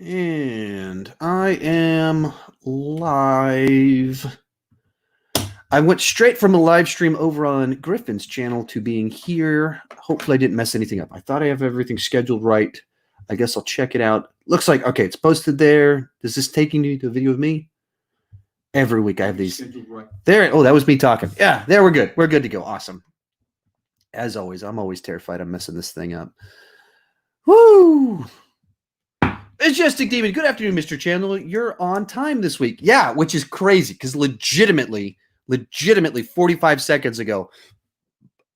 And I am live. I went straight from a live stream over on Griffin's channel to being here. Hopefully I didn't mess anything up. I thought I have everything scheduled right. I guess I'll check it out. Looks like, okay, it's posted there. Is this taking you to a video of me? Every week I have these. Right. There. Oh, that was me talking. Yeah, there we're good. We're good to go. Awesome. As always, I'm always terrified I'm messing this thing up. Woo! Majestic Demon, good afternoon, Mr. Chandler. You're on time this week. Yeah, which is crazy because legitimately 45 seconds ago,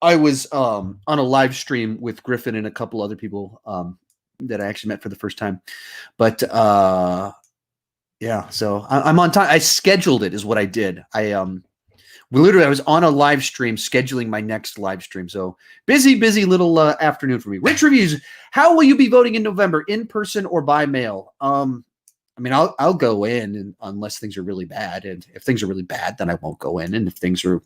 I was on a live stream with Griffin and a couple other people that I actually met for the first time. But yeah, so I'm on time. I scheduled it is what I did. I was on a live stream scheduling my next live stream. So busy little afternoon for me. Rich Reviews. How will you be voting in November? In person or by mail? I mean, I'll go in and, unless things are really bad. And if things are really bad, then I won't go in. And if things are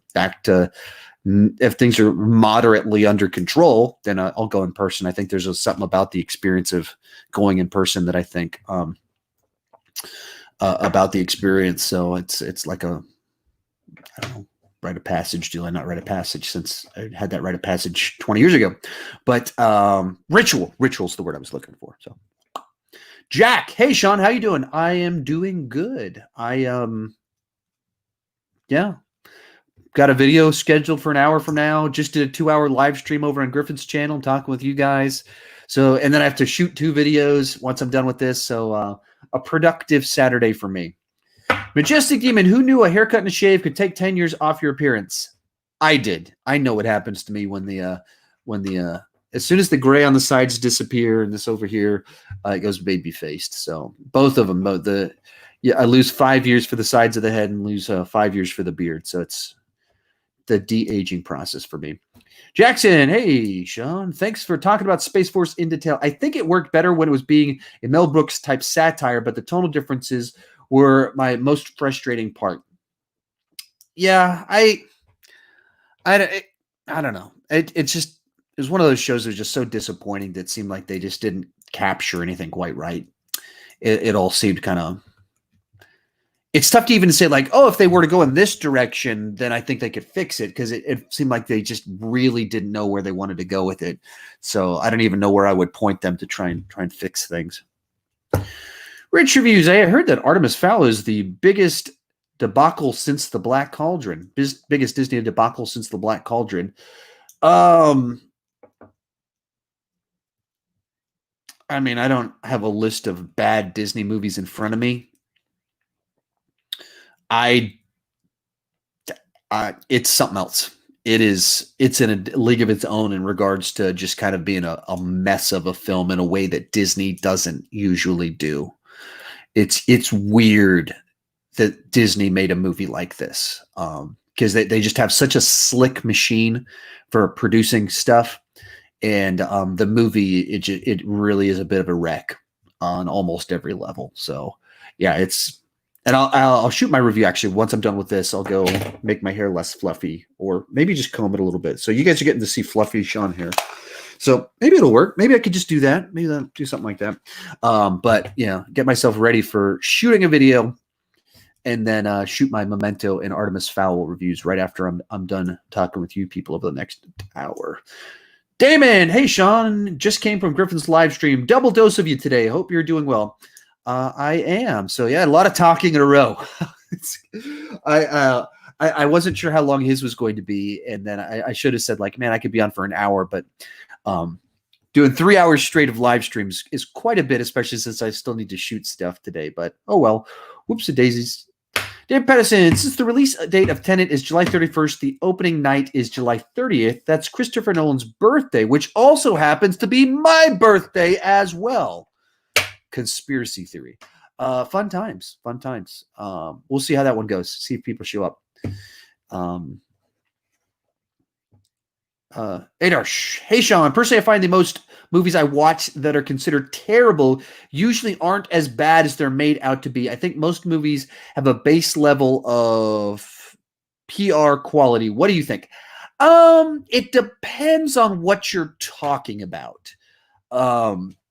if things are moderately under control, then I'll go in person. I think there's something about the experience of going in person that I think about the experience. So it's like I don't know, rite of passage deal. I not rite of passage since I had that rite of passage 20 years ago, but ritual's the word I was looking for. So Jack, hey Sean, how you doing? I am doing good. Yeah, got a video scheduled for an hour from now. Just did a 2-hour live stream over on Griffin's channel. I'm talking with you guys. So, and then I have to shoot 2 videos once I'm done with this. So a productive Saturday for me. Majestic Demon, who knew a haircut and a shave could take 10 years off your appearance? I did. I know what happens to me when the as soon as the gray on the sides disappear and this over here, it goes baby faced. So both of them, I lose 5 years for the sides of the head and lose 5 years for the beard. So it's the de-aging process for me. Jackson, hey Sean, thanks for talking about Space Force in detail. I think it worked better when it was being a Mel Brooks type satire, but the tonal differences were my most frustrating part. Yeah, I don't know. It was one of those shows that was just so disappointing that it seemed like they just didn't capture anything quite right. It all seemed kind of. It's tough to even say like, oh, if they were to go in this direction, then I think they could fix it, because it seemed like they just really didn't know where they wanted to go with it. So I don't even know where I would point them to try and fix things. Rich Reviews. I heard that Artemis Fowl is the biggest debacle since the Black Cauldron. Biggest Disney debacle since the Black Cauldron. I mean, I don't have a list of bad Disney movies in front of me. It's something else. It's in a league of its own in regards to just kind of being a mess of a film in a way that Disney doesn't usually do. It's weird that Disney made a movie like this, because they just have such a slick machine for producing stuff, and the movie it really is a bit of a wreck on almost every level. So yeah, and I'll shoot my review actually once I'm done with this. I'll go make my hair less fluffy, or maybe just comb it a little bit. So you guys are getting to see fluffy Sean hair. So maybe it'll work. Maybe I could just do that. Maybe I'll do something like that. But yeah, get myself ready for shooting a video, and then shoot my Memento and Artemis Fowl reviews right after I'm done talking with you people over the next hour. Damon, hey Sean, just came from Griffin's live stream. Double dose of you today. Hope you're doing well. I am. So yeah, a lot of talking in a row. I wasn't sure how long his was going to be, and then I should have said like, man, I could be on for an hour, but doing 3 hours straight of live streams is quite a bit, especially since I still need to shoot stuff today. But oh well, whoops a daisies. Dan Pedersen, since the release date of Tenet is July 31st, the opening night is July 30th. That's Christopher Nolan's birthday, which also happens to be my birthday as well. Conspiracy theory. Fun times. We'll see how that one goes. See if people show up. Adarsh, hey Sean, personally I find the most movies I watch that are considered terrible usually aren't as bad as they're made out to be. I think most movies have a base level of PR quality. What do you think? It depends on what you're talking about.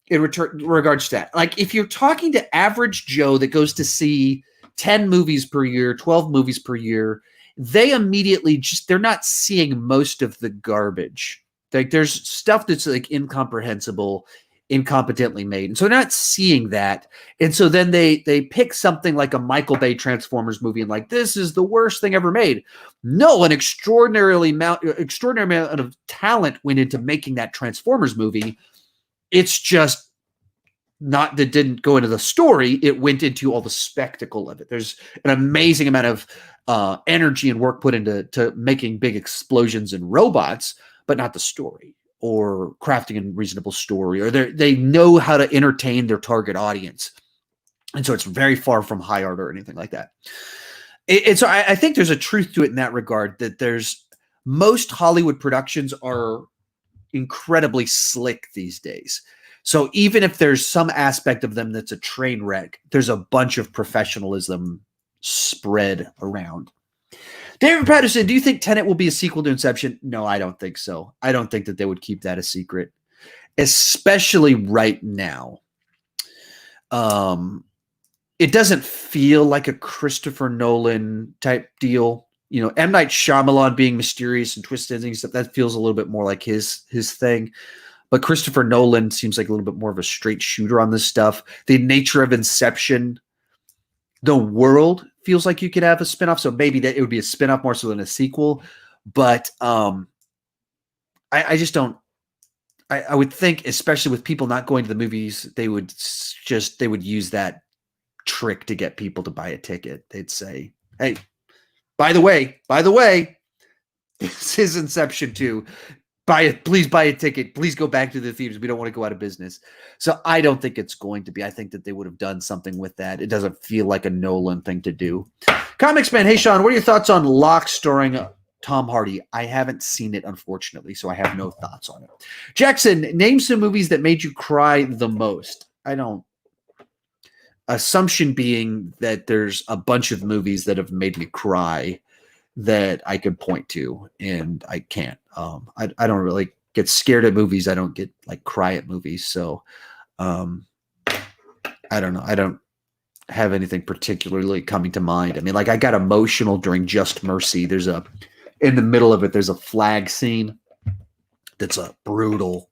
in regards to that. Like if you're talking to average Joe that goes to see 10 movies per year, 12 movies per year, they immediately they're not seeing most of the garbage. Like there's stuff that's like incomprehensible, incompetently made. And so they're not seeing that. And so then they pick something like a Michael Bay Transformers movie and like, this is the worst thing ever made. No, an extraordinary amount of talent went into making that Transformers movie. It's just not that didn't go into the story. It went into all the spectacle of it. There's an amazing amount of energy and work put into making big explosions and robots, but not the story or crafting a reasonable story, or they know how to entertain their target audience. And so it's very far from high art or anything like that. And so I think there's a truth to it in that regard, that most Hollywood productions are incredibly slick these days. So even if there's some aspect of them that's a train wreck, there's a bunch of professionalism spread around. David Patterson, do you think Tenet will be a sequel to Inception? No, I don't think so. I don't think that they would keep that a secret, especially right now. It doesn't feel like a Christopher Nolan type deal. You know, M. Night Shyamalan being mysterious and twist endings, that feels a little bit more like his thing. But Christopher Nolan seems like a little bit more of a straight shooter on this stuff. The nature of Inception, the world feels like you could have a spinoff. So maybe that it would be a spinoff more so than a sequel. But I just don't. I would think, especially with people not going to the movies, they would use that trick to get people to buy a ticket. They'd say, "Hey, by the way, this is Inception 2. Please buy a ticket. Please go back to the theaters. We don't want to go out of business." So I don't think it's going to be. I think that they would have done something with that. It doesn't feel like a Nolan thing to do. Comics Man, hey Sean, what are your thoughts on Locke starring Tom Hardy? I haven't seen it, unfortunately, so I have no thoughts on it. Jackson, name some movies that made you cry the most. I don't. Assumption being that there's a bunch of movies that have made me cry that I could point to, and I can't. I don't really get scared at movies. I don't get like cry at movies. So I don't know. I don't have anything particularly coming to mind. I mean, like I got emotional during Just Mercy. In the middle of it, there's a flag scene that's a brutal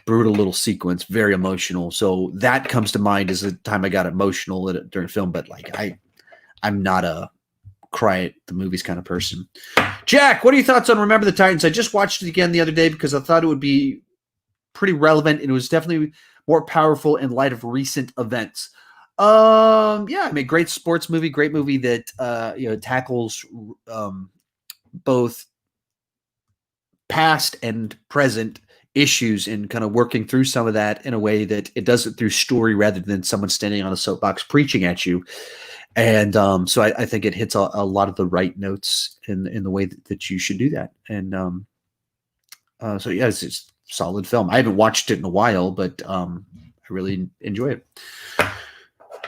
little sequence, very emotional. So that comes to mind as the time I got emotional during film. But like I'm not a cry at the movies kind of person. Jack, what are your thoughts on Remember the Titans? I just watched it again the other day because I thought it would be pretty relevant, and it was definitely more powerful in light of recent events. Yeah, I mean, great sports movie, great movie that tackles both past and present issues and kind of working through some of that in a way that it does it through story rather than someone standing on a soapbox preaching at you. And so I think it hits a lot of the right notes in the way that you should do that. And so yeah, it's a solid film. I haven't watched it in a while, but I really enjoy it.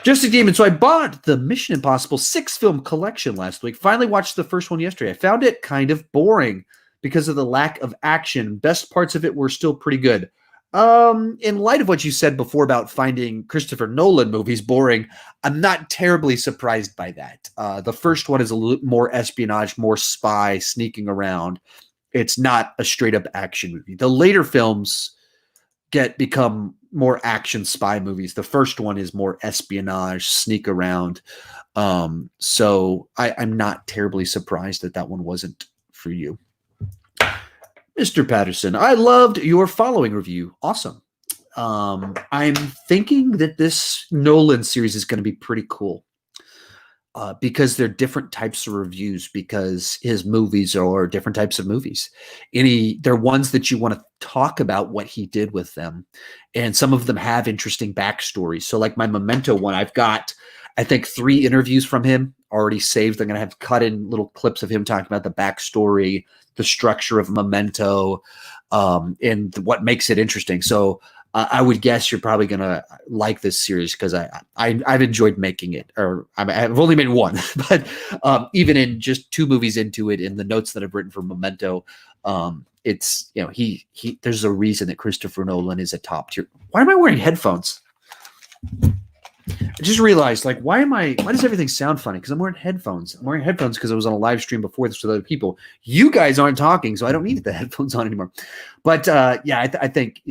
Just a Demon. So I bought the Mission Impossible 6 film collection last week. Finally watched the first one yesterday. I found it kind of boring because of the lack of action. Best parts of it were still pretty good. In light of what you said before about finding Christopher Nolan movies boring, I'm not terribly surprised by that. The first one is a little more espionage, more spy, sneaking around. It's not a straight up action movie. The later films become more action spy movies. The first one is more espionage, sneak around. So I'm not terribly surprised that one wasn't for you. Mr. Patterson, I loved your following review. Awesome. I'm thinking that this Nolan series is going to be pretty cool because they're different types of reviews, because his movies are different types of movies. They're ones that you want to talk about what he did with them. And some of them have interesting backstories. So like my Memento one, I've got, I think, 3 interviews from him already saved. I'm going to have cut in little clips of him talking about the backstory, the structure of Memento, and what makes it interesting. So I would guess you're probably going to like this series because I've enjoyed making it. Or I've only made one, but even in just 2 movies into it, in the notes that I've written for Memento, It's, he there's a reason that Christopher Nolan is a top tier. Why am I wearing headphones? I just realized, like, why does everything sound funny? Because I'm wearing headphones. I'm wearing headphones because I was on a live stream before this with other people. You guys aren't talking, so I don't need the headphones on anymore. But I think,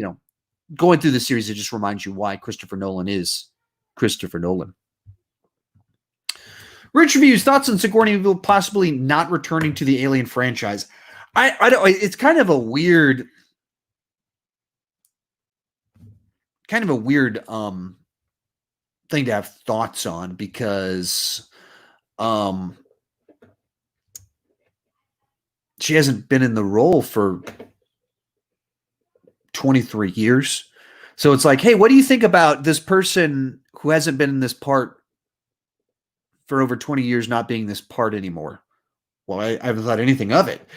going through the series, it just reminds you why Christopher Nolan is Christopher Nolan. Rich Reviews, thoughts on Sigourney Weaver possibly not returning to the Alien franchise. I don't. It's kind of a weird thing to have thoughts on, because she hasn't been in the role for 23 years. So it's like, hey, what do you think about this person who hasn't been in this part for over 20 years not being this part anymore? Well, I haven't thought anything of it.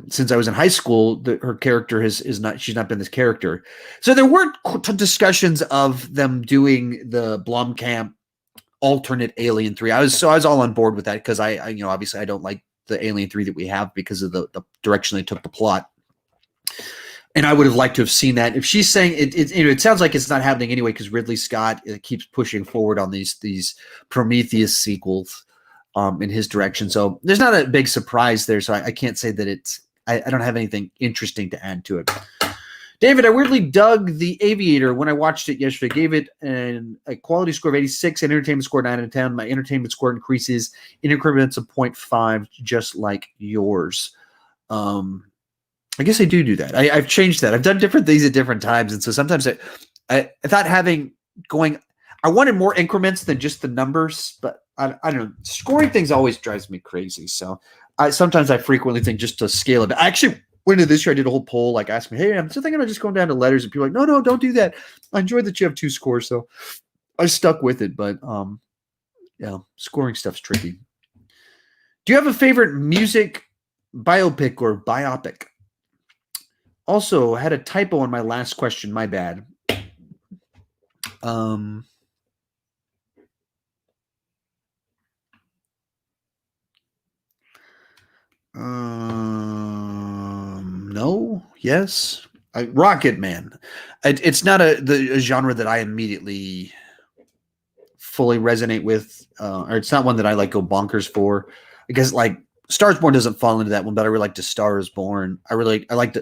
Since I was in high school, her character she's not been this character. So there were discussions of them doing the Blomkamp alternate Alien 3. I was all on board with that, because I obviously I don't like the Alien 3 that we have because of the direction they took the plot. And I would have liked to have seen that. If she's saying it sounds like it's not happening anyway, because Ridley Scott keeps pushing forward on these Prometheus sequels in his direction. So there's not a big surprise there. So I can't say that I don't have anything interesting to add to it. David, I weirdly dug The Aviator when I watched it yesterday. Gave it a quality score of 86, an entertainment score 9 out of 10. My entertainment score increases in increments of 0.5, just like yours. I guess I do that. I've changed that. I've done different things at different times. And so sometimes I thought I wanted more increments than just the numbers, but I don't know. Scoring things always drives me crazy. So sometimes I frequently think just to scale it. I actually went into this year, I did a whole poll, like asking me, hey, I'm still thinking about just going down to letters, and people are like, no, don't do that. I enjoyed that you have 2 scores. So I stuck with it, but scoring stuff's tricky. Do you have a favorite music biopic or biopic? Also, I had a typo on my last question. My bad. No. Yes. Rocket Man. It's not a genre that I immediately fully resonate with, or it's not one that I like go bonkers for. I guess like Star is Born doesn't fall into that one, but I really liked A Star is Born. I liked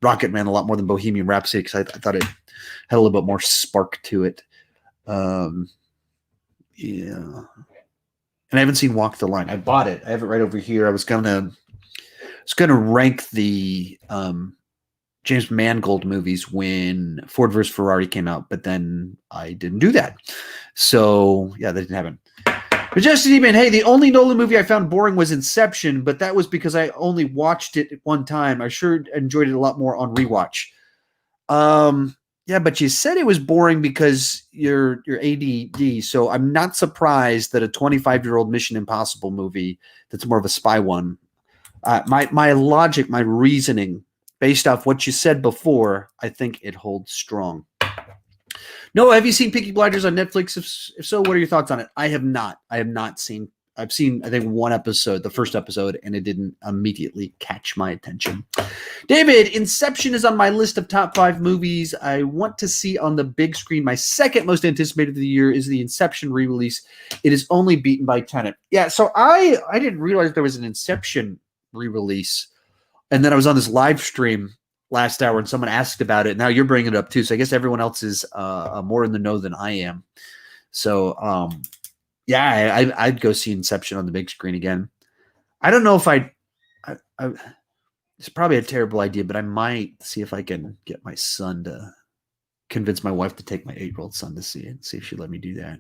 Rocket Man a lot more than Bohemian Rhapsody, because I thought it had a little bit more spark to it. And I haven't seen Walk the Line. I bought it. I have it right over here. I was gonna rank the James Mangold movies when Ford vs. Ferrari came out, but then I didn't do that. So yeah, that didn't happen. But Justin Eban, hey, the only Nolan movie I found boring was Inception, but that was because I only watched it at one time. I sure enjoyed it a lot more on rewatch. Yeah, but you said it was boring because you're ADD, so I'm not surprised that a 25-year-old Mission Impossible movie that's more of a spy one. My logic, my reasoning, based off what you said before, I think it holds strong. Noah, have you seen Peaky Blinders on Netflix? If so, what are your thoughts on it? I have not. I've seen, I think, one episode, the first episode, and it didn't immediately catch my attention. David, Inception is on my list of top 5 movies I want to see on the big screen. My second most anticipated of the year is the Inception re-release. It is only beaten by Tenet. Yeah, so I didn't realize there was an Inception re-release. And then I was on this live stream last hour and someone asked about it. Now you're bringing it up too. So I guess everyone else is more in the know than I am. So, yeah, I'd go see Inception on the big screen again. I don't know if it's probably a terrible idea, but I might see if I can get my son to convince my wife to take my 8-year-old son to see it, see if she'd let me do that.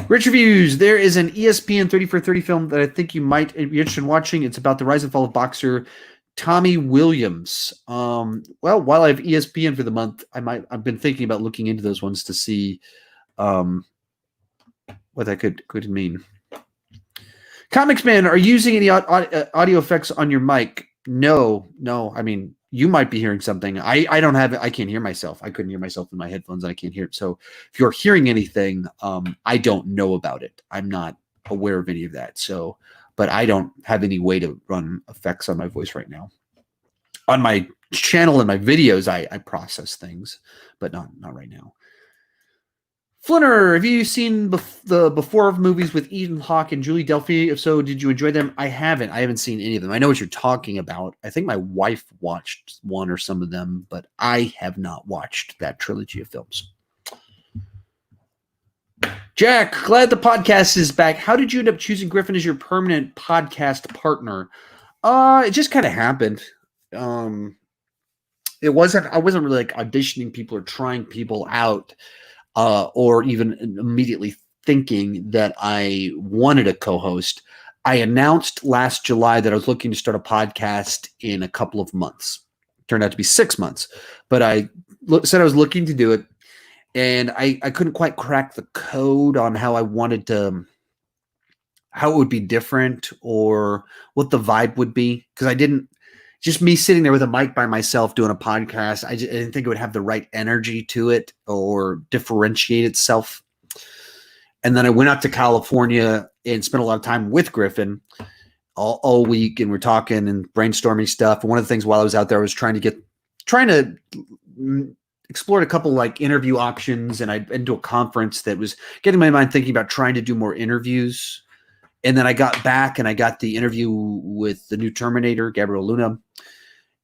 Rich Reviews. There is an ESPN 30 for 30 film that I think you might be interested in watching. It's about the rise and fall of boxer Tommy Williams. Well, while I have ESPN for the month, I've been thinking about looking into those ones to see what that could mean. Comics Man, are you using any audio effects on your mic? No. I mean, you might be hearing something. I don't have it. I can't hear myself. I couldn't hear myself in my headphones, and I can't hear it. So if you're hearing anything, I don't know about it. I'm not aware of any of that. So but I don't have any way to run effects on my voice right now. On my channel and my videos, I process things, but not right now. Flinner, have you seen the Before movies with Ethan Hawke and Julie Delpy? If so, did you enjoy them? I haven't seen any of them. I know what you're talking about. I think my wife watched one or some of them, but I have not watched that trilogy of films. Jack, glad the podcast is back. How did you end up choosing Griffin as your permanent podcast partner? It just kind of happened. I wasn't really like auditioning people or trying people out. Or even immediately thinking that I wanted a co-host. I announced last July that I was looking to start a podcast in a couple of months. It turned out to be 6 months, but I said I was looking to do it, and I couldn't quite crack the code on how I wanted to, how it would be different or what the vibe would be, because I didn't. Just me sitting there with a mic by myself doing a podcast, I didn't think it would have the right energy to it or differentiate itself. And then I went out to California and spent a lot of time with Griffin all week, and we're talking and brainstorming stuff. And one of the things while I was out there, I was trying to explore a couple like interview options, and I'd been to a conference that was getting my mind thinking about trying to do more interviews. And then I got back and I got the interview with the new Terminator, Gabriel Luna.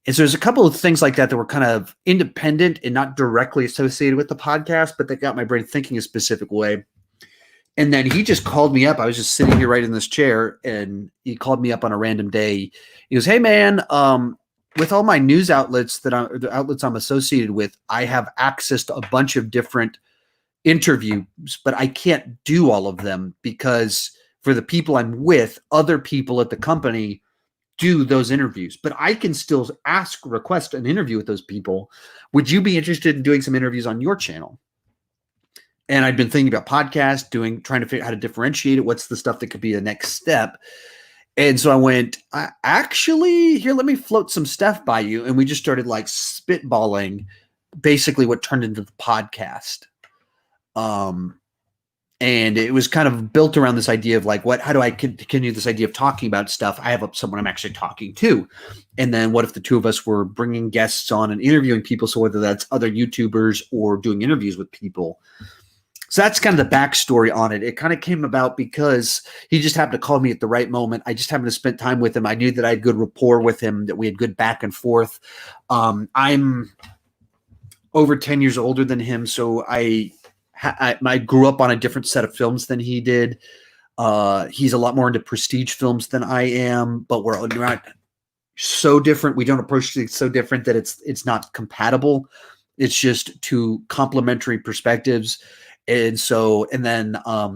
And so there's a couple of things like that were kind of independent and not directly associated with the podcast, but they got my brain thinking a specific way. And then he just called me up. I was just sitting here right in this chair, and he called me up on a random day. He goes, "Hey man, with all my news outlets the outlets I'm associated with, I have access to a bunch of different interviews, but I can't do all of them because for the people I'm with, other people at the company do those interviews, but I can still request an interview with those people. Would you be interested in doing some interviews on your channel?" And I'd been thinking about podcasts, trying to figure out how to differentiate it. What's the stuff that could be the next step? And so I went, actually, here, let me float some stuff by you. And we just started like spitballing basically what turned into the podcast. And it was kind of built around this idea of like, how do I continue this idea of talking about stuff? I have someone I'm actually talking to. And then what if the two of us were bringing guests on and interviewing people? So whether that's other YouTubers or doing interviews with people. So that's kind of the backstory on it. It kind of came about because he just happened to call me at the right moment. I just happened to spend time with him. I knew that I had good rapport with him, that we had good back and forth. I'm over 10 years older than him. So I grew up on a different set of films than he did. He's a lot more into prestige films than I am, but we're not so different. We don't approach it so different that it's not compatible. It's just two complementary perspectives. And then I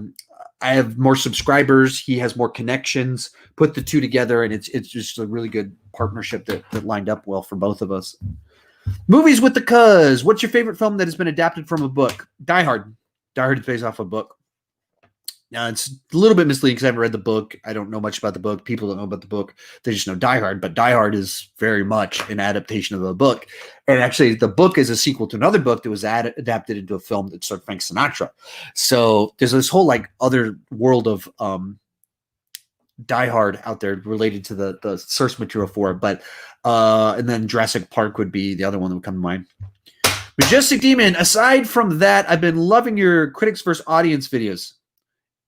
have more subscribers. He has more connections. Put the two together, and it's just a really good partnership that lined up well for both of us. Movies with the Cuz. What's your favorite film that has been adapted from a book? Die Hard. Die Hard is based off a book. Now, it's a little bit misleading because I haven't read the book. I don't know much about the book. People don't know about the book. They just know Die Hard. But Die Hard is very much an adaptation of a book. And actually, the book is a sequel to another book that was adapted into a film that starred Frank Sinatra. So there's this whole like other world of Die Hard out there related to the source material for it. But and then Jurassic Park would be the other one that would come to mind. Majestic Demon. Aside from that, I've been loving your critics versus audience videos.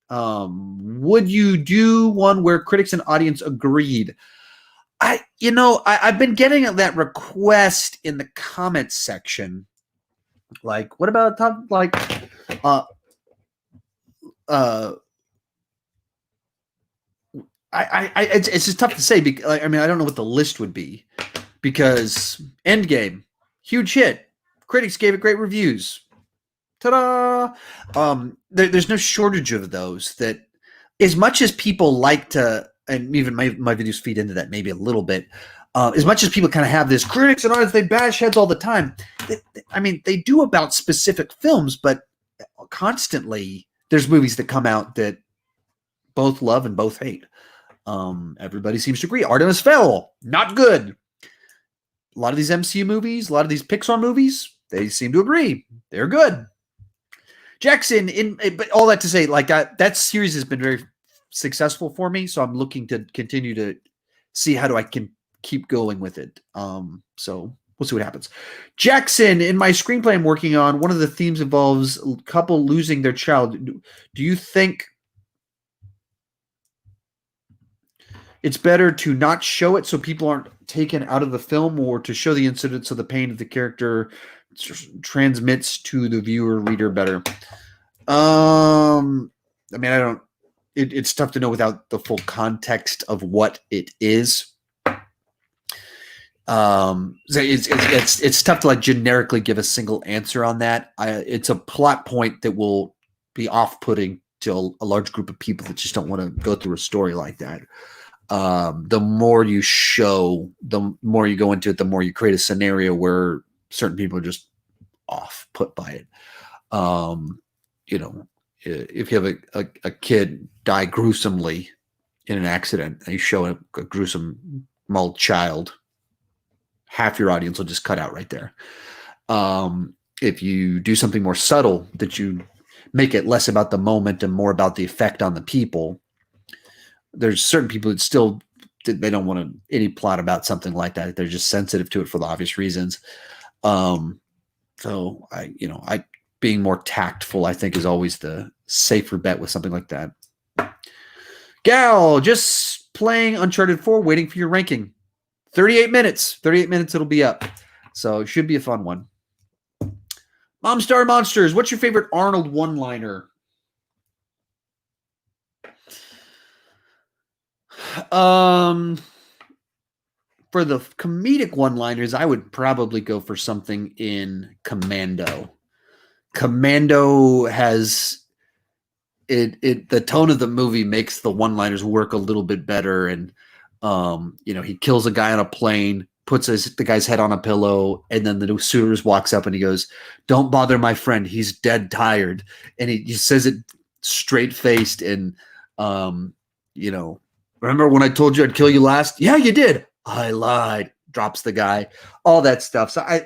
Would you do one where critics and audience agreed? I've been getting that request in the comments section. Like, what about it's just tough to say because I don't know what the list would be because Endgame, huge hit. Critics gave it great reviews. Ta-da! There's no shortage of those that as much as people like to, and even my videos feed into that maybe a little bit, as much as people kind of have this critics and artists, they bash heads all the time. They do about specific films, but constantly there's movies that come out that both love and both hate. Everybody seems to agree. Artemis Fowl, not good. A lot of these MCU movies, a lot of these Pixar movies, they seem to agree. They're good. Jackson, but all that to say, like that series has been very successful for me, so I'm looking to continue to see how do I can keep going with it. So we'll see what happens. Jackson, in my screenplay I'm working on, one of the themes involves a couple losing their child. Do you think it's better to not show it so people aren't taken out of the film, or to show the incident so the pain of the character transmits to the viewer reader better? I mean, I don't. It's tough to know without the full context of what it is. So it's tough to like generically give a single answer on that. It's a plot point that will be off-putting to a large group of people that just don't want to go through a story like that. The more you show, the more you go into it, the more you create a scenario where certain people are just off put by it. You know, if you have a kid die gruesomely in an accident and you show a gruesome mauled child, half your audience will just cut out right there. If you do something more subtle, that you make it less about the moment and more about the effect on the people, there's certain people that still, they don't want any plot about something like that. They're just sensitive to it for the obvious reasons. So I being more tactful, I think, is always the safer bet with something like that. Gal, just playing Uncharted 4, waiting for your ranking. 38 minutes. 38 minutes, it'll be up. So it should be a fun one. Mom Star Monsters, what's your favorite Arnold one-liner? For the comedic one-liners, I would probably go for something in Commando. Commando has the tone of the movie makes the one-liners work a little bit better, and he kills a guy on a plane, puts the guy's head on a pillow, and then the suitors walks up and he goes, "Don't bother my friend, he's dead tired," and he says it straight-faced, and remember when I told you I'd kill you last? Yeah, you did. I lied. Drops the guy. All that stuff. So I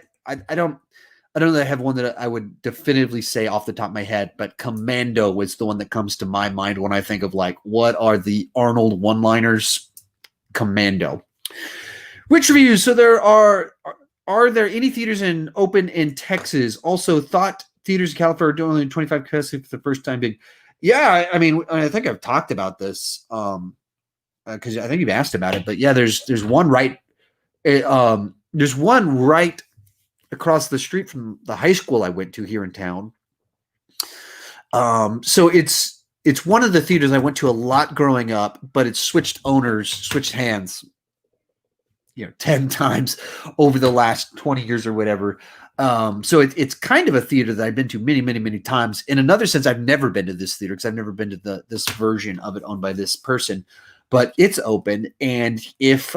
don't know that I have one that I would definitively say off the top of my head, but Commando was the one that comes to my mind when I think of like, what are the Arnold one-liners? Commando. Which reviews? So there are there any theaters open in Texas? Also, thought theaters in California are doing only 25 capacity for the first time being. Yeah, I mean, I think I've talked about this. Because I think you've asked about it, but yeah, there's one right across the street from the high school I went to here in town. So it's one of the theaters I went to a lot growing up, but it's switched hands, 10 times over the last 20 years or whatever. So it's kind of a theater that I've been to many, many, many times. In another sense, I've never been to this theater because I've never been to this version of it owned by this person. But it's open, and if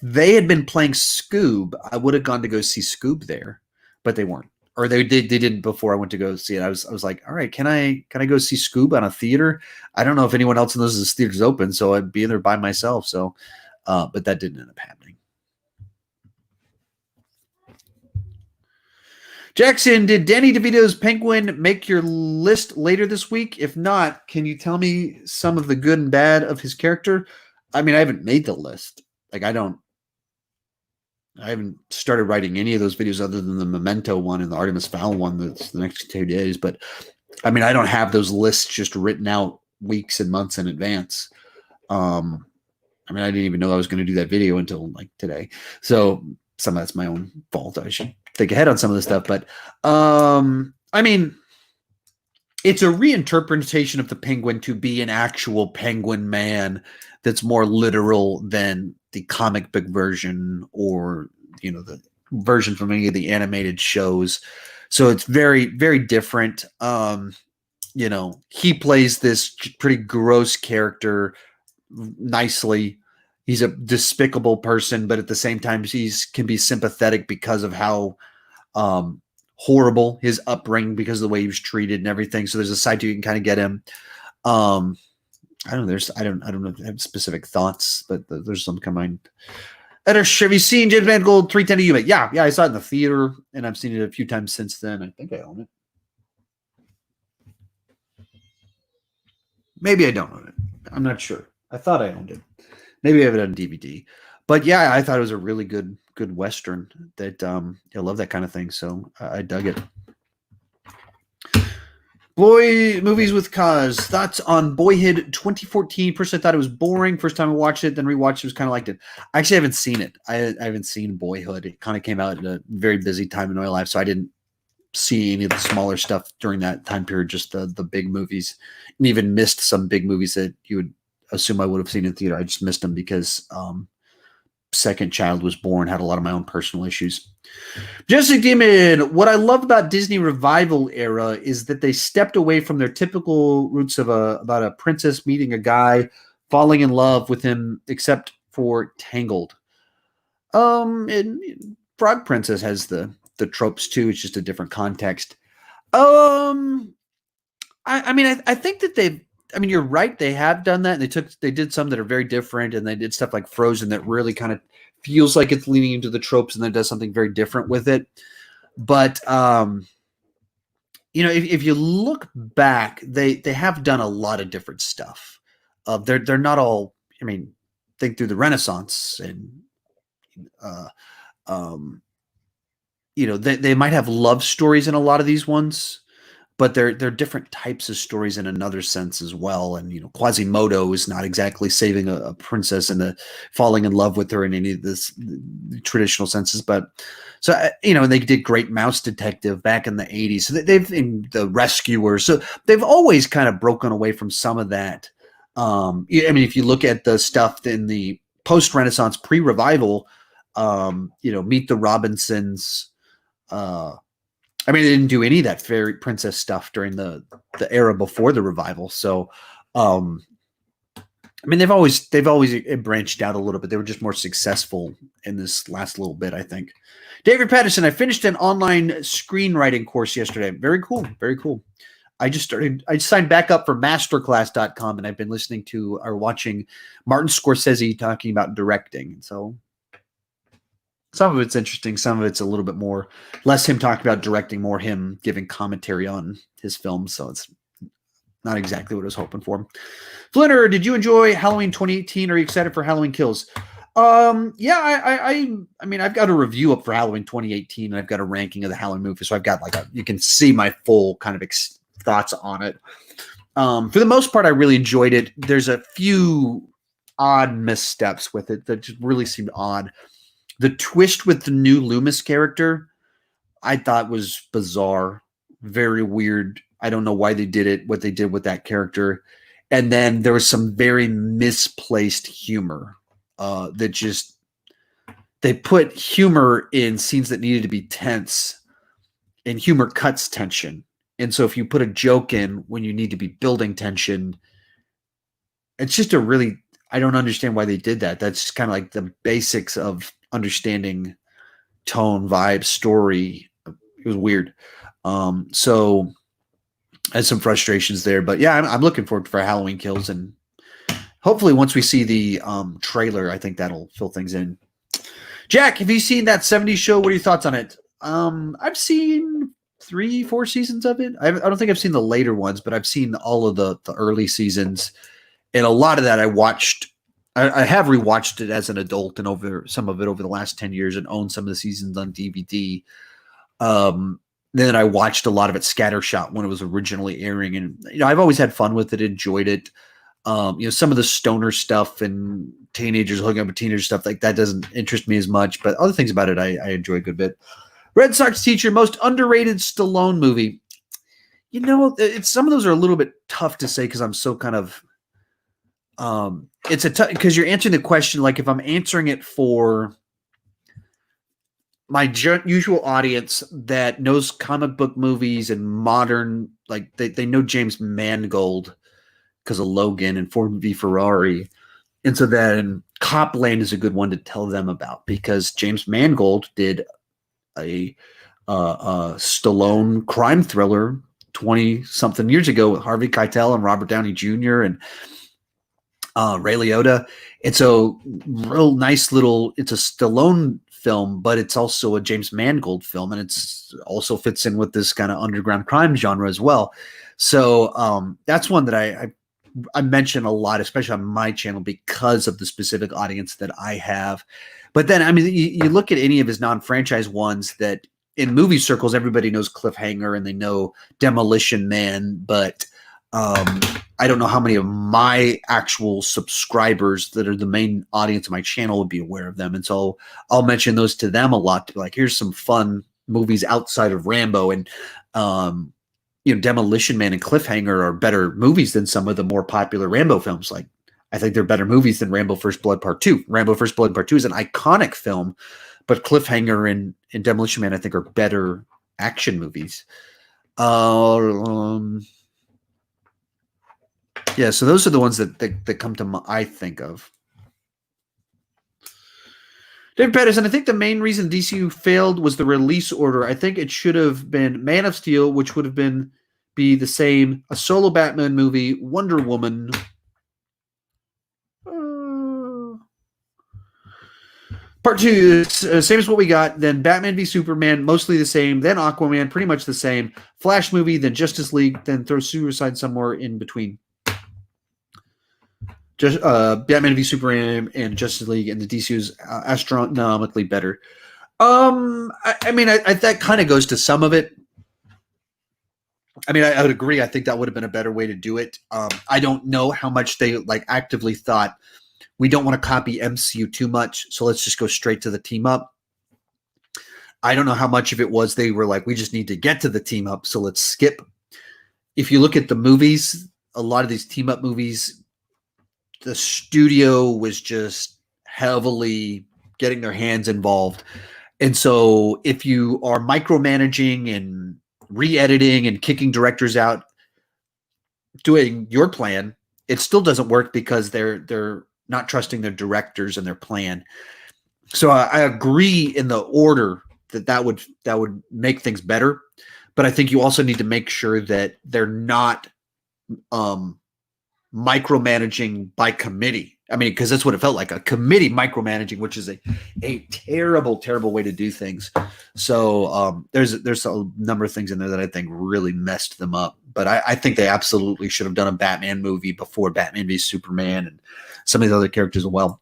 they had been playing Scoob, I would have gone to go see Scoob there, but they weren't, or they didn't before I went to go see it. I was like, all right, can I go see Scoob on a theater? I don't know if anyone else in those theaters open, so I'd be in there by myself. So, but that didn't end up happening. Jackson, did Danny DeVito's Penguin make your list later this week? If not, can you tell me some of the good and bad of his character? I mean, I haven't made the list. Like, I haven't started writing any of those videos other than the Memento one and the Artemis Fowl one that's the next 2 days. But, I mean, I don't have those lists just written out weeks and months in advance. I mean, I didn't even know I was going to do that video until, like, today. So some of that's my own fault. I should think ahead on some of this stuff, but I mean, it's a reinterpretation of the Penguin to be an actual Penguin man that's more literal than the comic book version or the version from any of the animated shows. So it's very, very different. He plays this pretty gross character nicely. He's a despicable person, but at the same time, can be sympathetic because of how horrible his upbringing, because of the way he was treated and everything. So there's a side to you can kind of get him. I don't know. I don't know if I have specific thoughts, but there's some combined. Have you seen James Mangold 310 to Yuma? Yeah, I saw it in the theater, and I've seen it a few times since then. I think I own it. Maybe I don't own it. I'm not sure. I thought I owned it. Maybe I have it on DVD. But yeah, I thought it was a really good Western that I love that kind of thing. So I dug it. Boy, movies with cause. Thoughts on Boyhood 2014. First, I thought it was boring. First time I watched it, then rewatched it, was kind of liked it. I actually haven't seen it. I haven't seen Boyhood. It kind of came out at a very busy time in my life, so I didn't see any of the smaller stuff during that time period, just the big movies, and even missed some big movies that you would assume I would have seen in theater. I just missed them because second child was born, had a lot of my own personal issues. Jesse Demon, what I love about Disney revival era is that they stepped away from their typical roots of about a princess meeting a guy, falling in love with him, except for Tangled. And Frog Princess has the tropes too. It's just a different context. I think that they've. I mean, you're right. They have done that, and they did some that are very different, and they did stuff like Frozen that really kind of feels like it's leaning into the tropes, and then does something very different with it. But if you look back, they have done a lot of different stuff. They're not all. I mean, think through the Renaissance, and they might have love stories in a lot of these ones, but they're different types of stories in another sense as well. And Quasimodo is not exactly saving a princess and falling in love with her in any of this traditional senses, but so and they did Great Mouse Detective back in the 80s. So they've in The Rescuers, so they've always kind of broken away from some of that. I mean, if you look at the stuff in the post-Renaissance, pre-revival, Meet the Robinsons. I mean, they didn't do any of that fairy princess stuff during the era before the revival. So, I mean, they've always branched out a little bit. They were just more successful in this last little bit, I think. David Patterson, I finished an online screenwriting course yesterday. Very cool. Very cool. I signed back up for masterclass.com, and I've been listening to or watching Martin Scorsese talking about directing. So some of it's interesting. Some of it's a little bit more, less him talking about directing, more him giving commentary on his films. So it's not exactly what I was hoping for. Flinner, did you enjoy Halloween 2018? Are you excited for Halloween Kills? Yeah, I mean, I've got a review up for Halloween 2018, and I've got a ranking of the Halloween movies. So I've got you can see my full kind of thoughts on it. For the most part, I really enjoyed it. There's a few odd missteps with it that just really seemed odd. The twist with the new Loomis character, I thought was bizarre, very weird. I don't know why they did it, what they did with that character. And then there was some very misplaced humor that just, they put humor in scenes that needed to be tense, and humor cuts tension. And so if you put a joke in when you need to be building tension, it's just I don't understand why they did that. That's kind of like the basics of understanding tone, vibe, story. It was weird. So I had some frustrations there, but yeah, I'm looking forward for Halloween Kills, and hopefully once we see the trailer, I think that'll fill things in. Jack, have you seen that 70s show? What are your thoughts on it? I've seen 3-4 seasons of it. I don't think I've seen the later ones, but I've seen all of the early seasons, and a lot of that I watched. I have rewatched it as an adult, and over some of it over the last 10 years, and owned some of the seasons on DVD. Then I watched a lot of it scattershot when it was originally airing, and I've always had fun with it, enjoyed it. Some of the stoner stuff and teenagers hooking up with teenager stuff like that doesn't interest me as much, but other things about it I enjoy a good bit. Red Sox teacher, most underrated Stallone movie. Some of those are a little bit tough to say because I'm so kind of. It's because you're answering the question like if I'm answering it for my usual audience that knows comic book movies and modern, like they know James Mangold because of Logan and Ford v Ferrari, and so then Copland is a good one to tell them about because James Mangold did a Stallone crime thriller 20-something years ago with Harvey Keitel and Robert Downey Jr. and Ray Liotta. It's a real nice little, it's a Stallone film, but it's also a James Mangold film, and it's also fits in with this kind of underground crime genre as well. So that's one that I I mention a lot, especially on my channel, because of the specific audience that I have. But then, I mean, you look at any of his non-franchise ones that in movie circles, everybody knows Cliffhanger and they know Demolition Man, but I don't know how many of my actual subscribers that are the main audience of my channel would be aware of them. And so I'll mention those to them a lot to be like, here's some fun movies outside of Rambo. And, Demolition Man and Cliffhanger are better movies than some of the more popular Rambo films. Like, I think they're better movies than Rambo First Blood Part 2. Rambo First Blood Part 2 is an iconic film, but Cliffhanger and Demolition Man, I think, are better action movies. Yeah, so those are the ones that come to mind, I think of. David Patterson, I think the main reason DCU failed was the release order. I think it should have been Man of Steel, which would have be the same, a solo Batman movie, Wonder Woman. Part 2, same as what we got. Then Batman v Superman, mostly the same. Then Aquaman, pretty much the same. Flash movie, then Justice League, then throw Suicide somewhere in between. Just Batman v Superman and Justice League and the DCU is astronomically better. I mean, that kind of goes to some of it. I mean, I would agree. I think that would have been a better way to do it. I don't know how much they actively thought we don't want to copy MCU too much, so let's just go straight to the team up. I don't know how much of it was they were like, we just need to get to the team up, so let's skip. If you look at the movies, a lot of these team up movies, the studio was just heavily getting their hands involved. And so if you are micromanaging and re-editing and kicking directors out, doing your plan, it still doesn't work because they're not trusting their directors and their plan. So I agree in the order that would make things better. But I think you also need to make sure that they're not micromanaging by committee. I mean, because that's what it felt like, a committee micromanaging, which is a terrible, terrible way to do things. So there's a number of things in there that I think really messed them up. But I think they absolutely should have done a Batman movie before Batman v Superman and some of the other characters as well.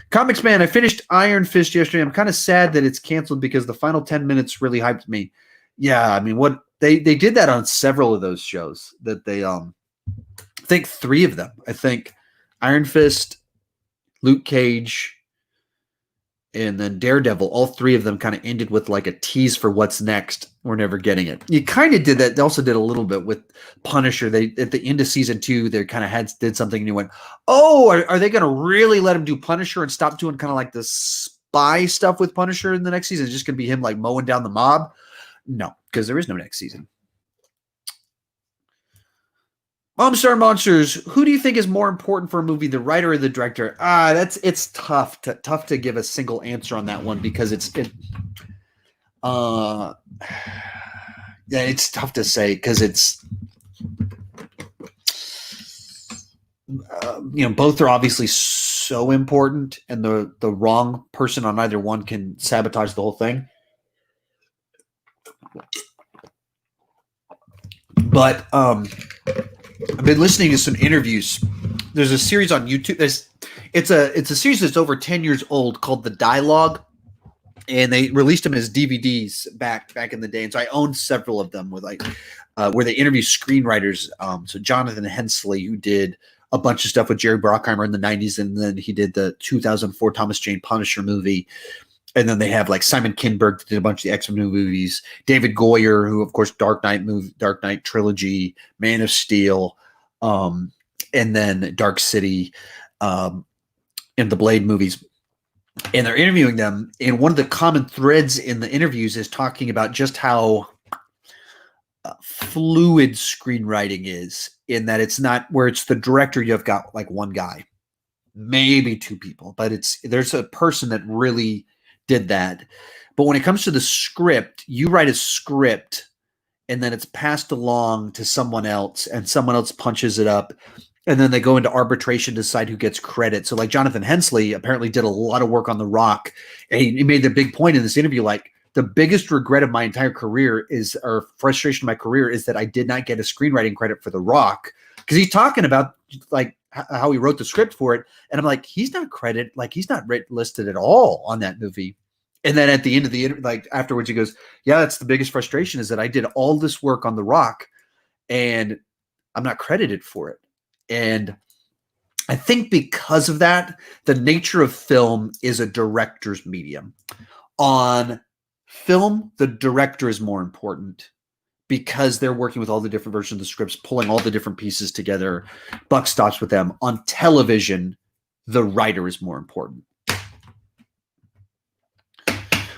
Comics Man, I finished Iron Fist yesterday. I'm kind of sad that it's canceled because the final 10 minutes really hyped me. Yeah, I mean, what they did that on several of those shows that they I think 3 of them. I think Iron Fist, Luke Cage, and then Daredevil. All 3 of them kind of ended with like a tease for what's next. We're never getting it. You kind of did that. They also did a little bit with Punisher. They at the end of season 2, they kind of did something, and you went, "Oh, are they going to really let him do Punisher and stop doing kind of like the spy stuff with Punisher in the next season? It's just going to be him like mowing down the mob." No, because there is no next season. Star Monsters, who do you think is more important for a movie, the writer or the director? It's tough to give a single answer on that one because it's tough to say because it's both are obviously so important, and the wrong person on either one can sabotage the whole thing. But I've been listening to some interviews. There's a series on YouTube. It's a series that's over 10 years old called The Dialogue, and they released them as DVDs back in the day. And so I owned several of them with where they interview screenwriters. So Jonathan Hensley, who did a bunch of stuff with Jerry Bruckheimer in the 90s, and then he did the 2004 Thomas Jane Punisher movie. And then they have like Simon Kinberg that did a bunch of the X-Men movies, David Goyer, who of course Dark Knight trilogy, Man of Steel, and then Dark City, and the Blade movies. And they're interviewing them, and one of the common threads in the interviews is talking about just how fluid screenwriting is, in that it's not where it's the director, you've got like one guy, maybe 2 people, but there's a person that really did that. But when it comes to the script, you write a script and then it's passed along to someone else, and someone else punches it up, and then they go into arbitration to decide who gets credit. So like Jonathan Hensley apparently did a lot of work on The Rock, and he made the big point in this interview, like, the biggest regret of my entire career or frustration of my career is that I did not get a screenwriting credit for The Rock, because he's talking about like how he wrote the script for it, and I'm like, he's not credited, like he's not listed at all on that movie. And then at the end of the like afterwards, he goes, "Yeah, that's the biggest frustration is that I did all this work on The Rock, and I'm not credited for it." And I think because of that, the nature of film is a director's medium. On film, the director is more important because they're working with all the different versions of the scripts, pulling all the different pieces together. Buck stops with them. On television, the writer is more important.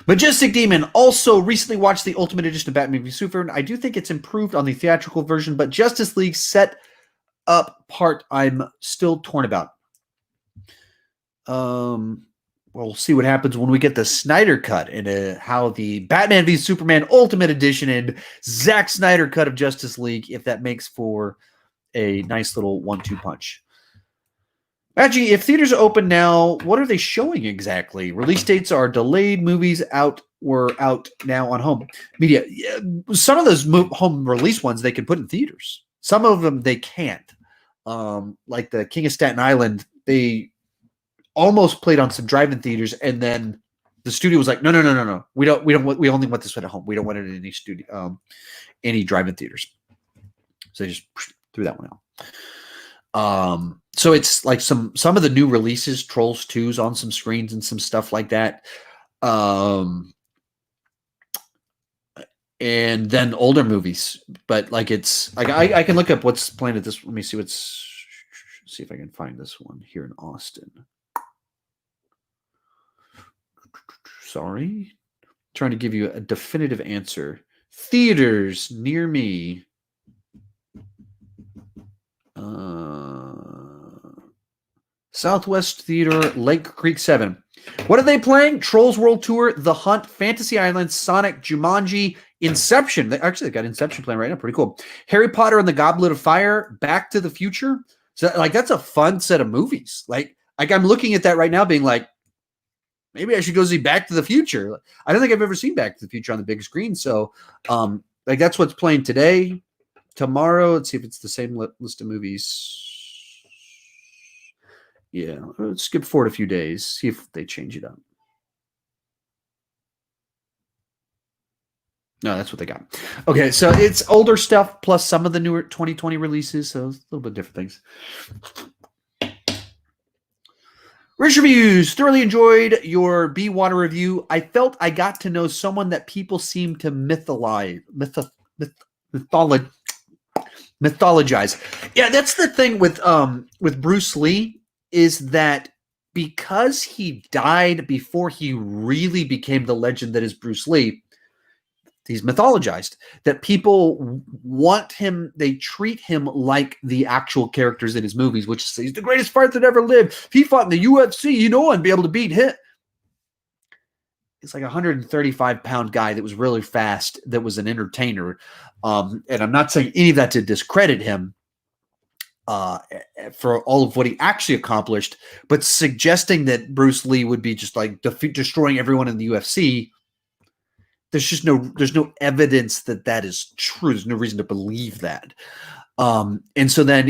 Majestic Demon also recently watched the Ultimate Edition of Batman v Superman. I do think it's improved on the theatrical version, but Justice League set up part I'm still torn about. We'll see what happens when we get the Snyder cut and how the Batman v Superman Ultimate Edition and Zack Snyder cut of Justice League, if that makes for a nice little 1-2 punch. Actually, if theaters are open now, what are they showing exactly? Release dates are delayed. Movies were out now on home media. Some of those home release ones they can put in theaters. Some of them they can't. Like the King of Staten Island, they almost played on some drive-in theaters, and then the studio was like, no. We only want this at home. We don't want it in any studio, any drive-in theaters. So they just threw that one out. So it's like some of the new releases, Trolls 2's on some screens and some stuff like that. And then older movies, but like it's like I can look up what's playing at this. Let me see see if I can find this one here in Austin. Sorry, trying to give you a definitive answer. Theaters near me. Southwest Theater, Lake Creek 7. What are they playing? Trolls World Tour, The Hunt, Fantasy Island, Sonic, Jumanji, Inception. They got Inception playing right now. Pretty cool. Harry Potter and the Goblet of Fire, Back to the Future. So like that's a fun set of movies. Like I'm looking at that right now being like, maybe I should go see Back to the Future. I don't think I've ever seen Back to the Future on the big screen. So like that's what's playing today. Tomorrow, let's see if it's the same list of movies. Yeah, let's skip forward a few days, see if they change it up. No, that's what they got. Okay, so it's older stuff plus some of the newer 2020 releases, so a little bit different things. Rich Reviews, thoroughly enjoyed your Be Water review. I felt I got to know someone that people seem to mythologize. Yeah, that's the thing with Bruce Lee, is that because he died before he really became the legend that is Bruce Lee, he's mythologized. That people want him, they treat him like the actual characters in his movies, which is he's the greatest fighter that ever lived. If he fought in the UFC, I'd be able to beat him. It's like a 135-pound guy that was really fast, that was an entertainer. And I'm not saying any of that to discredit him for all of what he actually accomplished, but suggesting that Bruce Lee would be just like destroying everyone in the UFC, there's no evidence that is true. There's no reason to believe that. And so then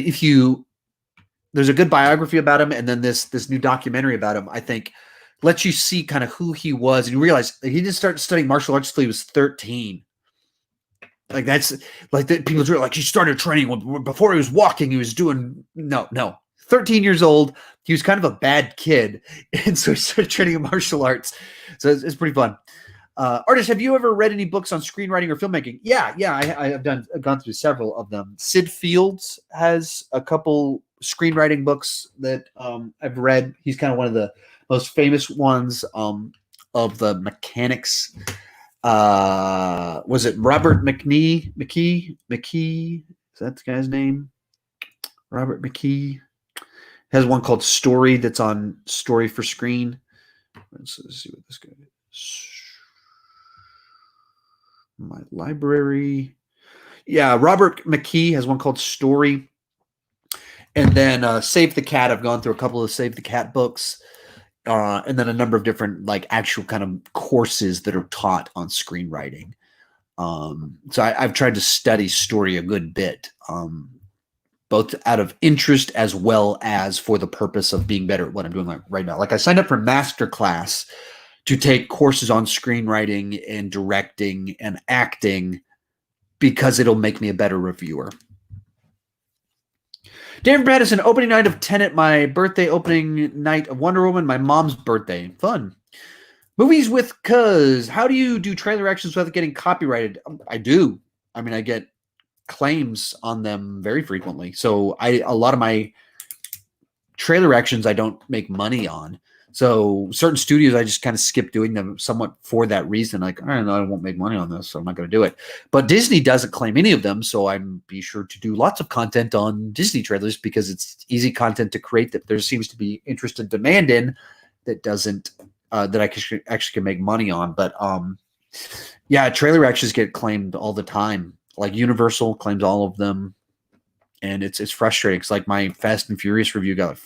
there's a good biography about him, and then this new documentary about him, I think, lets you see kind of who he was, and you realize he didn't start studying martial arts until he was 13. Like that's like people are like he started training before he was walking. He was doing no. 13 years old. He was kind of a bad kid, and so he started training in martial arts. So it's pretty fun. Artist, have you ever read any books on screenwriting or filmmaking? Yeah, I've gone through several of them. Sid Fields has a couple screenwriting books that I've read. He's kind of one of the most famous ones of the mechanics. Was it Robert McKee? Is that the guy's name? Robert McKee has one called Story that's on Story for Screen. Let's see what this guy is. My library. Yeah, Robert McKee has one called Story. And then Save the Cat. I've gone through a couple of Save the Cat books. And then a number of different like actual kind of courses that are taught on screenwriting. So I've tried to study story a good bit. both out of interest as well as for the purpose of being better at what I'm doing right now. Like I signed up for Masterclass to take courses on screenwriting and directing and acting because it'll make me a better reviewer. David Patterson, opening night of Tenet, my birthday, opening night of Wonder Woman, my mom's birthday. Fun. Movies with Cuz. How do you do trailer actions without getting copyrighted? I do. I mean, I get claims on them very frequently. So a lot of my trailer actions I don't make money on. So certain studios, I just kind of skip doing them somewhat for that reason. Like, I don't know, I won't make money on this, so I'm not going to do it. But Disney doesn't claim any of them, so I'm be sure to do lots of content on Disney trailers because it's easy content to create that there seems to be interest and demand in that doesn't that I actually can make money on. But yeah, trailer actions get claimed all the time. Like Universal claims all of them, and it's frustrating. It's like my Fast and Furious review got.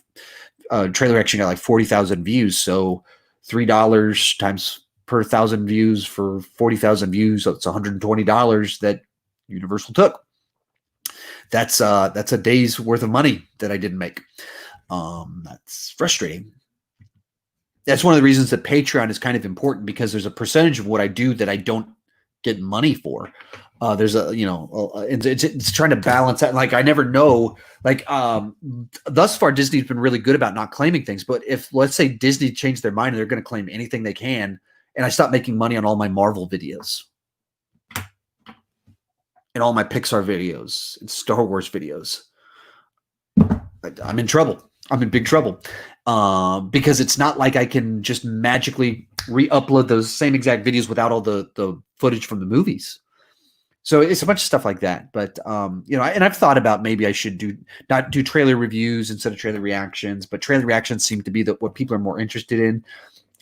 Trailer action got like 40,000 views. So $3 times per 1,000 views for 40,000 views. So it's $120 that Universal took. That's a day's worth of money that I didn't make. That's frustrating. That's one of the reasons that Patreon is kind of important because there's a percentage of what I do that I don't get money for. There's it's trying to balance that. Like I never know. Like thus far, Disney's been really good about not claiming things. But if let's say Disney changed their mind and they're going to claim anything they can, and I stop making money on all my Marvel videos and all my Pixar videos and Star Wars videos, I'm in trouble. I'm in big trouble because it's not like I can just magically re-upload those same exact videos without all the footage from the movies. So it's a bunch of stuff like that. But, and I've thought about maybe I should not do trailer reviews instead of trailer reactions, but trailer reactions seem to be what people are more interested in.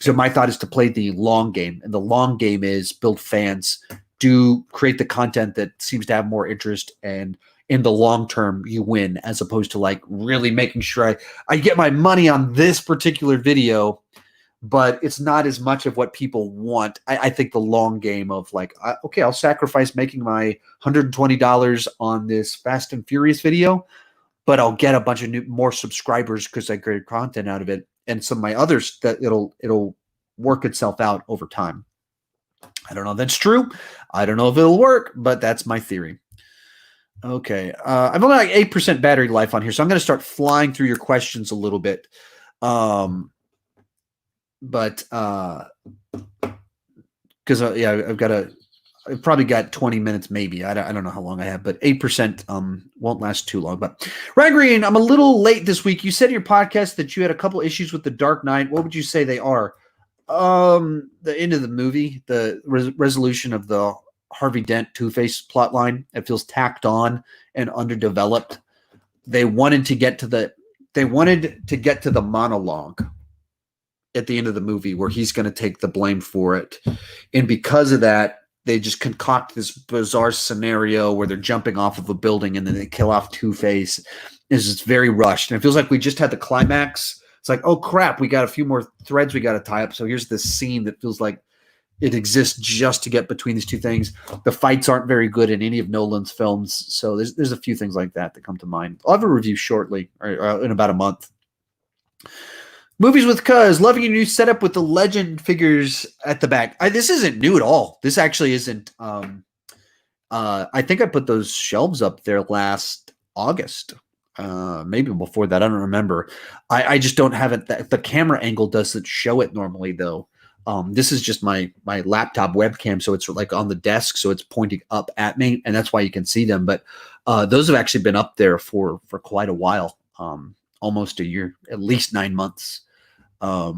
So my thought is to play the long game. And the long game is build fans, create the content that seems to have more interest, and in the long term, you win, as opposed to like really making sure I get my money on this particular video, but it's not as much of what people want. I think the long game of like, okay, I'll sacrifice making my $120 on this Fast and Furious video, but I'll get a bunch of more subscribers because I created content out of it. And some of my others that it'll work itself out over time. I don't know if that's true. I don't know if it'll work, but that's my theory. Okay. I've only like 8% battery life on here, so I'm going to start flying through your questions a little bit. But because I've probably got 20 minutes, maybe. I don't know how long I have, but 8% won't last too long. But Ryan Green, I'm a little late this week. You said in your podcast that you had a couple issues with The Dark Knight. What would you say they are? The end of the movie, the resolution of the Harvey Dent Two-Face plotline. It feels tacked on and underdeveloped. They wanted to get to the monologue at the end of the movie where he's going to take the blame for it. And because of that, they just concoct this bizarre scenario where they're jumping off of a building and then they kill off Two-Face. It's just very rushed. And it feels like we just had the climax. It's like, oh crap, we got a few more threads we got to tie up. So here's this scene that feels like it exists just to get between these two things. The fights aren't very good in any of Nolan's films. So there's a few things like that come to mind. I'll have a review shortly, or in about a month. Movies with Cuz, loving your new setup with the legend figures at the back. This isn't new at all. This actually isn't. I think I put those shelves up there last August. Maybe before that. I don't remember. I just don't have it. The camera angle doesn't show it normally, though. This is just my laptop webcam, so it's like on the desk, so it's pointing up at me, and that's why you can see them. But those have actually been up there for quite a while, almost a year, at least 9 months. But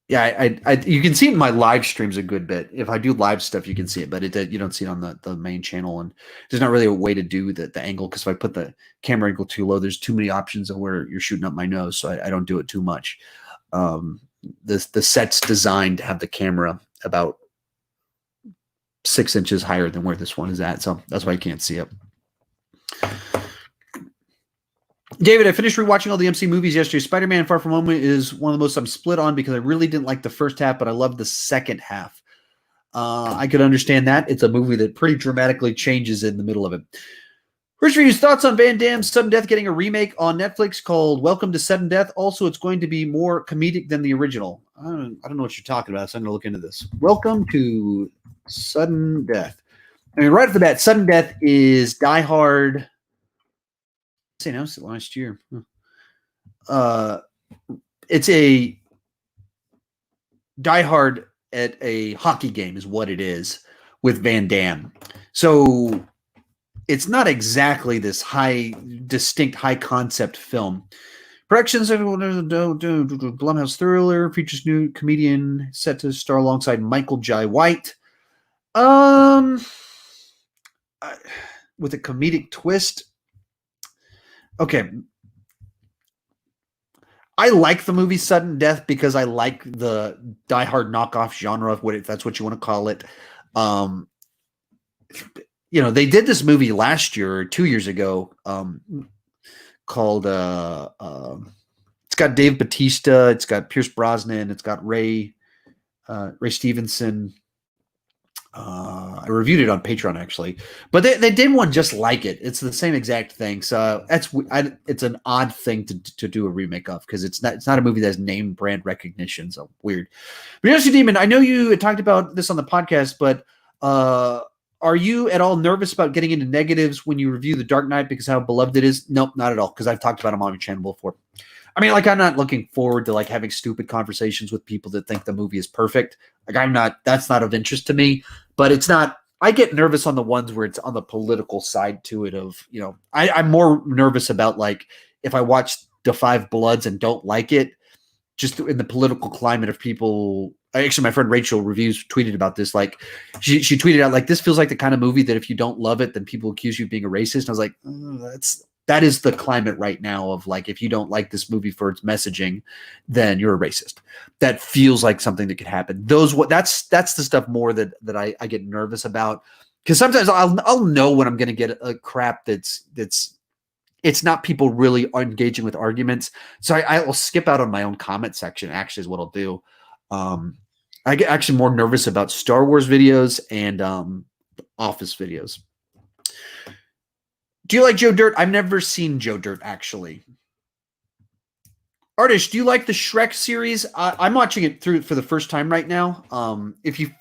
yeah, I you can see it in my live streams a good bit. If I do live stuff, you can see it, but you don't see it on the main channel. And there's not really a way to do the angle, because if I put the camera angle too low, there's too many options of where you're shooting up my nose. So I don't do it too much. The set's designed to have the camera about 6 inches higher than where this one is at. So that's why you can't see it. David, I finished rewatching all the MC movies yesterday. Spider-Man Far From Home is one of the most I'm split on because I really didn't like the first half, but I loved the second half. I could understand that. It's a movie that pretty dramatically changes in the middle of it. First reviews, thoughts on Van Damme's Sudden Death getting a remake on Netflix called Welcome to Sudden Death. Also, it's going to be more comedic than the original. I don't know what you're talking about, so I'm going to look into this. Welcome to Sudden Death. I mean, right off the bat, Sudden Death is Die Hard. I announced it last year. It's a Die Hard at a hockey game is what it is with Van Damme. So it's not exactly this distinct high concept film. Productions of Blumhouse thriller features new comedian set to star alongside Michael Jai White. With a comedic twist. Okay. I like the movie Sudden Death because I like the Die Hard knockoff genre, if that's what you want to call it. They did this movie last year or 2 years ago called it's got Dave Bautista, it's got Pierce Brosnan, it's got Ray Stevenson. I reviewed it on Patreon actually, but they did one just like it. It's the same exact thing. So it's an odd thing to do a remake of because it's not a movie that has name brand recognition. So weird. But Yoshi Demon, I know you had talked about this on the podcast, but are you at all nervous about getting into negatives when you review The Dark Knight because how beloved it is? Nope, not at all. Because I've talked about him on my channel before. I mean, I'm not looking forward to having stupid conversations with people that think the movie is perfect. That's not of interest to me, but it's not, I get nervous on the ones where it's on the political side to it of, I'm more nervous about if I watch The Five Bloods and don't like it, just in the political climate of people. Actually, my friend Rachel Reviews tweeted about this. She tweeted out this feels like the kind of movie that if you don't love it, then people accuse you of being a racist. And I was like, that is the climate right now of if you don't like this movie for its messaging, then you're a racist. That feels like something that could happen. That's the stuff more that I get nervous about, because sometimes I'll know when I'm going to get a crap that's it's not people really engaging with arguments. So I will skip out on my own comment section. Actually, is what I'll do. I get actually more nervous about Star Wars videos and Office videos. Do you like Joe Dirt? I've never seen Joe Dirt, actually. Artist, do you like the Shrek series? I'm watching it through for the first time right now. If you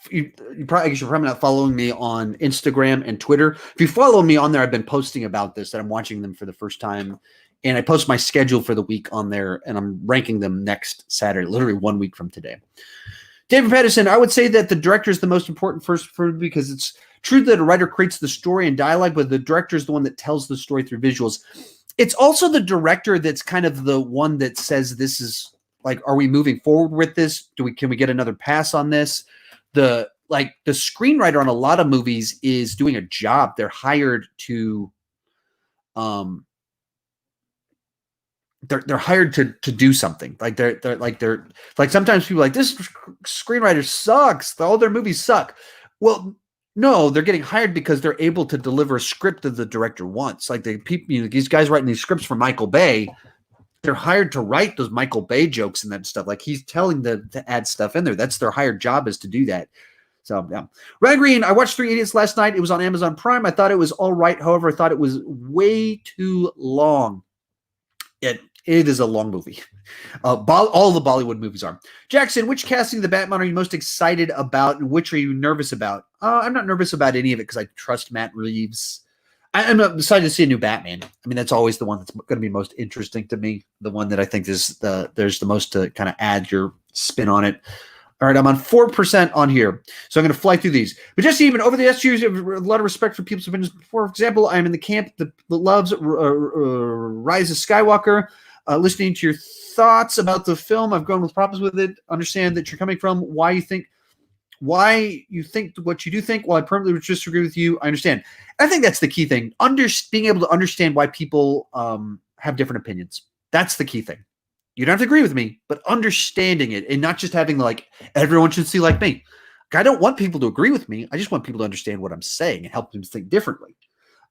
probably, I guess you're probably not following me on Instagram and Twitter. If you follow me on there, I've been posting about this, that I'm watching them for the first time. And I post my schedule for the week on there, and I'm ranking them next Saturday, literally 1 week from today. David Patterson, I would say that the director is the most important first for because it's true that a writer creates the story and dialogue, but the director is the one that tells the story through visuals. It's also the director that's kind of the one that says this is are we moving forward with this? Can we get another pass on this? The screenwriter on a lot of movies is doing a job. They're hired to they're hired to do something. They're sometimes people are this screenwriter sucks. All their movies suck. Well, no, they're getting hired because they're able to deliver a script that the director wants. These guys writing these scripts for Michael Bay, they're hired to write those Michael Bay jokes and that stuff. He's telling them to add stuff in there. That's their hired job, is to do that. So yeah. Ryan Green, I watched 3 Idiots last night. It was on Amazon Prime. I thought it was all right. However, I thought it was way too long. It is a long movie. All the Bollywood movies are. Jackson, which casting of the Batman are you most excited about, and which are you nervous about? I'm not nervous about any of it because I trust Matt Reeves. I'm excited to see a new Batman. I mean, that's always the one that's going to be most interesting to me. The one that I think there's the most to kind of add your spin on it. All right, I'm on 4% on here, so I'm going to fly through these. But just even over the last years, I have a lot of respect for people's opinions. For example, I'm in the camp that loves Rise of Skywalker. Listening to your thoughts about the film, I've grown with problems with it. Understand that you're coming from why you think what you do think. While I permanently disagree with you, I understand. I think that's the key thing. Being able to understand why people have different opinions. That's the key thing. You don't have to agree with me, but understanding it and not just having everyone should see like me. I don't want people to agree with me. I just want people to understand what I'm saying and help them think differently.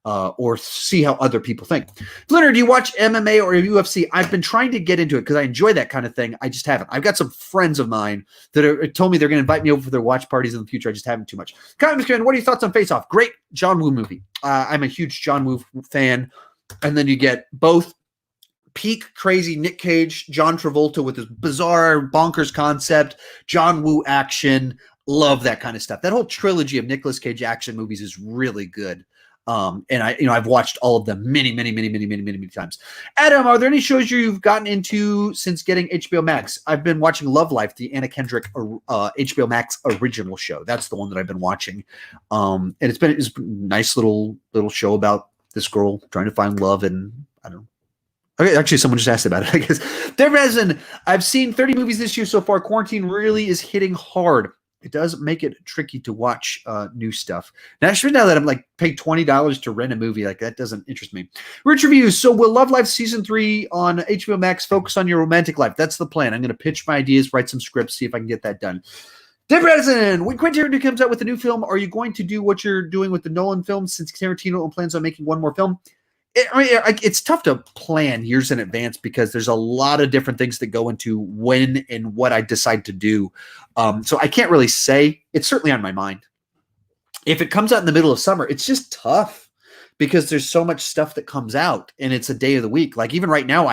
or see how other people think. Leonard, do you watch MMA or UFC? I've been trying to get into it because I enjoy that kind of thing. I just haven't. I've got some friends of mine that told me they're going to invite me over for their watch parties in the future. I just haven't too much. What are your thoughts on Face Off? Great John Woo movie. I'm a huge John Woo fan. And then you get both peak crazy Nick Cage, John Travolta with his bizarre bonkers concept, John Woo action. Love that kind of stuff. That whole trilogy of Nicolas Cage action movies is really good. And I've watched all of them many times. Adam, are there any shows you've gotten into since getting HBO Max? I've been watching Love Life, the Anna Kendrick HBO Max original show. That's the one that I've been watching. And it's a nice little show about this girl trying to find love, and I don't know. Okay, actually, someone just asked about it, I guess. There hasn't. I've seen 30 movies this year so far. Quarantine really is hitting hard. It does make it tricky to watch new stuff. Now, actually, now that I'm like paying $20 to rent a movie, like that doesn't interest me. Rich reviews. So will Love Life season 3 on HBO Max focus on your romantic life? That's the plan. I'm going to pitch my ideas, write some scripts, see if I can get that done. Dave Radisson, when Quentin Tarantino comes out with a new film, are you going to do what you're doing with the Nolan films since Tarantino plans on making one more film? It's tough to plan years in advance because there's a lot of different things that go into when and what I decide to do. So I can't really say. It's certainly on my mind. If it comes out in the middle of summer, it's just tough because there's so much stuff that comes out and it's a day of the week. Like even right now,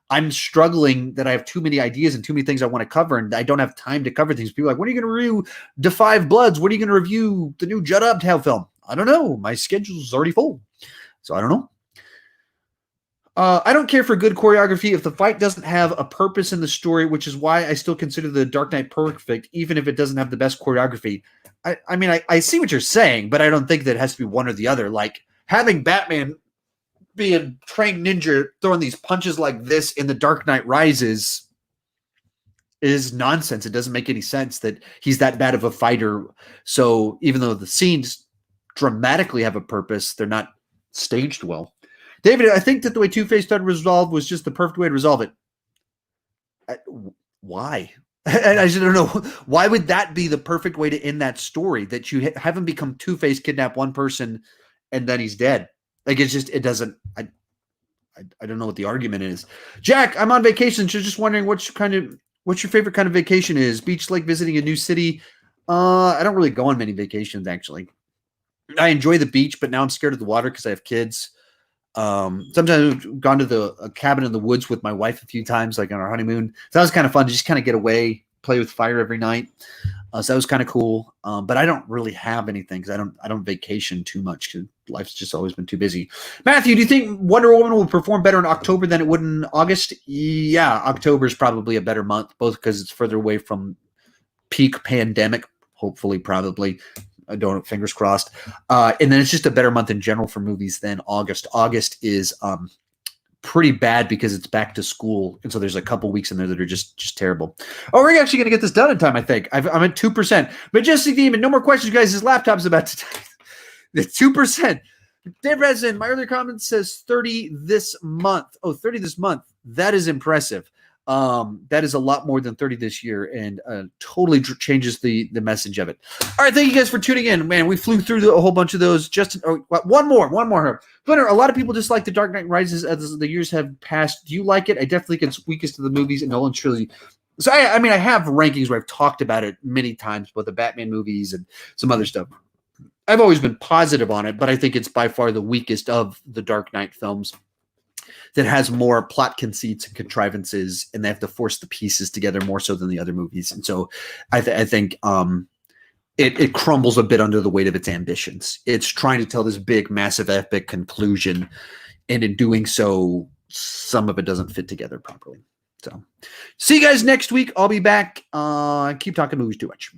I'm struggling that I have too many ideas and too many things I want to cover, and I don't have time to cover things. People are like, when are you going to review The Five Bloods? When are you going to review the new Judd Apatow film? I don't know. My schedule's already full. So I don't know. I don't care for good choreography if the fight doesn't have a purpose in the story, which is why I still consider The Dark Knight perfect, even if it doesn't have the best choreography. I see what you're saying, but I don't think that it has to be one or the other. Like having Batman be a trained ninja throwing these punches like this in The Dark Knight Rises is nonsense. It doesn't make any sense that he's that bad of a fighter. So even though the scenes dramatically have a purpose, they're not staged well. David, I think that the way Two-Face started resolved was just the perfect way to resolve it. Why? I just don't know. Why would that be the perfect way to end that story? That you have him become Two-Face, kidnap one person, and then he's dead. Like it doesn't. I don't know what the argument is. Jack, I'm on vacation, so just wondering what's your favorite kind of vacation is? Beach, lake, visiting a new city. I don't really go on many vacations actually. I enjoy the beach, but now I'm scared of the water because I have kids. Sometimes I've gone to a cabin in the woods with my wife a few times, like on our honeymoon. So that was kind of fun to just kind of get away, play with fire every night. So that was kind of cool. But I don't really have anything because I don't vacation too much because life's just always been too busy. Matthew, do you think Wonder Woman will perform better in October than it would in August? Yeah, October is probably a better month, both because it's further away from peak pandemic, hopefully, probably. I don't, fingers crossed. And then it's just a better month in general for movies than August. August is pretty bad because it's back to school. And so there's a couple weeks in there that are just terrible. Oh, we're actually going to get this done in time, I think. I'm at 2%. Majestic Demon, no more questions, guys. His laptop's about to die. The 2%. Dave Resin, my earlier comment says 30 this month. Oh, 30 this month. That is impressive. That is a lot more than 30 this year and totally changes the message of it. All right. Thank you guys for tuning in. Man, we flew through a whole bunch of those. Justin, one more. Hunter, a lot of people dislike The Dark Knight Rises as the years have passed. Do you like it? I definitely think it's weakest of the movies in Nolan's trilogy. So, I have rankings where I've talked about it many times, both the Batman movies and some other stuff. I've always been positive on it, but I think it's by far the weakest of the Dark Knight films. That has more plot conceits and contrivances, and they have to force the pieces together more so than the other movies. And so I think it crumbles a bit under the weight of its ambitions. It's trying to tell this big, massive, epic conclusion, and in doing so, some of it doesn't fit together properly. So see you guys next week. I'll be back. Keep talking movies too much.